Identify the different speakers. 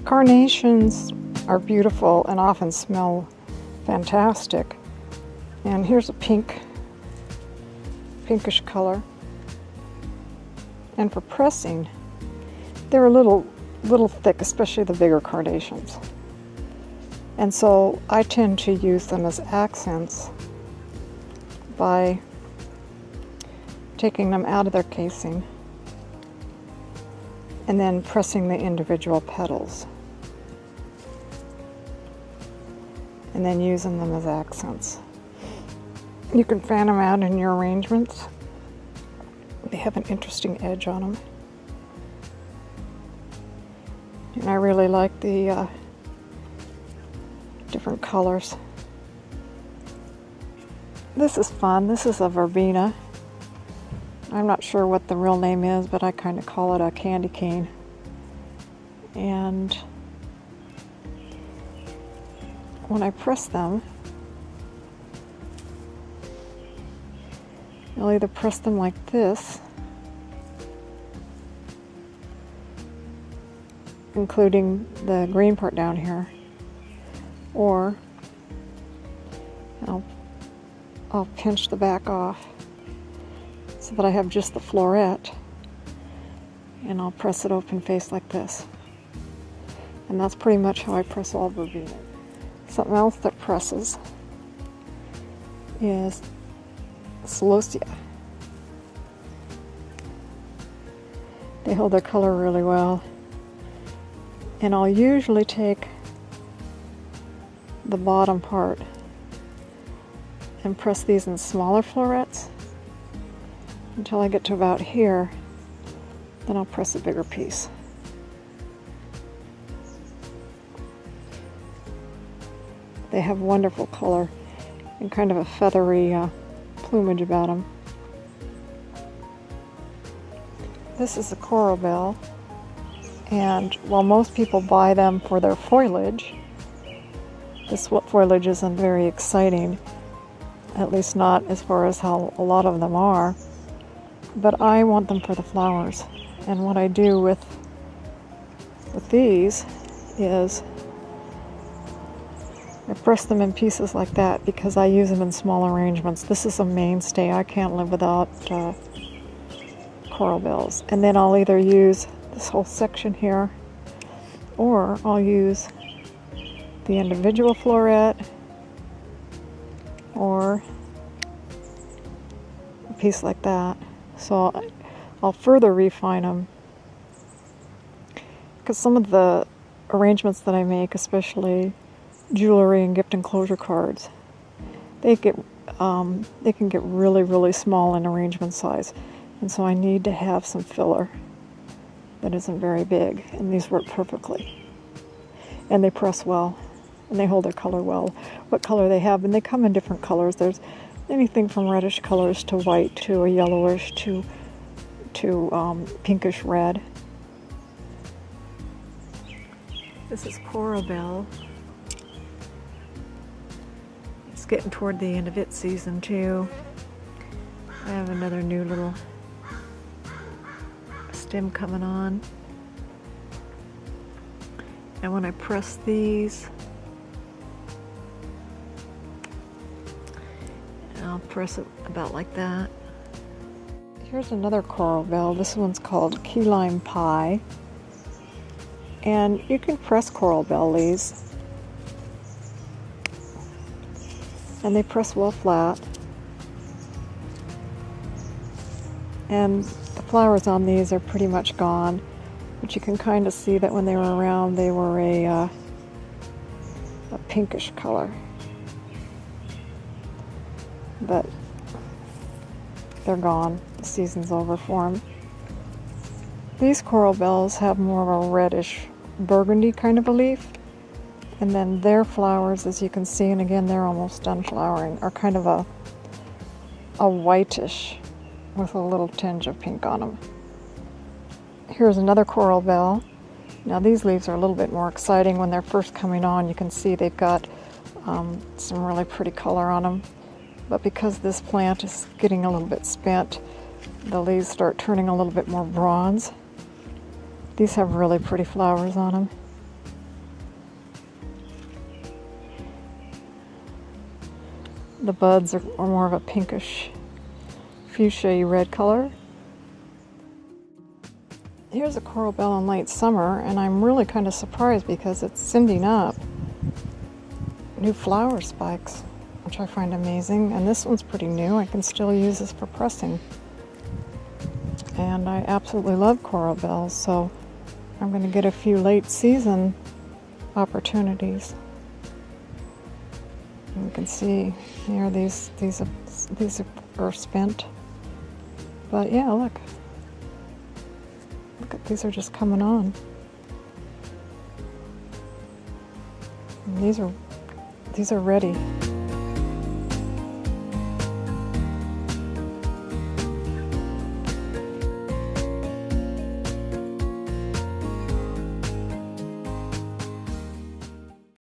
Speaker 1: Carnations are beautiful and often smell fantastic. And here's a pinkish color. And for pressing, they're a little thick, especially the bigger carnations. And so I tend to use them as accents by taking them out of their casing and then pressing the individual petals and then using them as accents. You can fan them out in your arrangements. They have an interesting edge on them. And I really like the different colors. This is fun. This is a verbena. I'm not sure what the real name is, but I kind of call it a candy cane. And when I press them, I'll either press them like this, including the green part down here, or I'll pinch the back off so that I have just the floret, and I'll press it open face like this. And that's pretty much how I press all verbena. Something else that presses is Celosia. They hold their color really well. And I'll usually take the bottom part and press these in smaller florets until I get to about here. Then I'll press a bigger piece. They have wonderful color and kind of a feathery plumage about them. This is a coral bell, and while most people buy them for their foliage, this foliage isn't very exciting, at least not as far as how a lot of them are, but I want them for the flowers. And what I do with these is I press them in pieces like that because I use them in small arrangements. This is a mainstay. I can't live without coral bells. And then I'll either use this whole section here, or I'll use the individual floret, or a piece like that. So I'll further refine them, because some of the arrangements that I make, especially jewelry and gift enclosure cards, they can get really small in arrangement size, and so I need to have some filler that isn't very big, and these work perfectly. And they press well, and they hold their color well, what color they have, and they come in different colors. There's anything from reddish colors to white to a yellowish to pinkish red. This is coral bell. It's getting toward the end of its season too. I have another new little stem coming on. And when I press these, I'll press it about like that. Here's another coral bell. This one's called key lime pie. And you can press coral bell leaves, and they press well flat. And the flowers on these are pretty much gone, but you can kind of see that when they were around, they were a pinkish color. But they're gone. The season's over for them. These coral bells have more of a reddish burgundy kind of a leaf, and then their flowers, as you can see, and again they're almost done flowering, are kind of a whitish with a little tinge of pink on them. Here's another coral bell. Now these leaves are a little bit more exciting. When they're first coming on, you can see they've got some really pretty color on them, but because this plant is getting a little bit spent, the leaves start turning a little bit more bronze. These have really pretty flowers on them. The buds are more of a pinkish fuchsia red color. Here's a coral bell in late summer, and I'm really kind of surprised because it's sending up new flower spikes, which I find amazing. And this one's pretty new. I can still use this for pressing. And I absolutely love coral bells, so I'm going to get a few late season opportunities. And you can see here these are spent. But yeah, look at these are just coming on. And these are ready.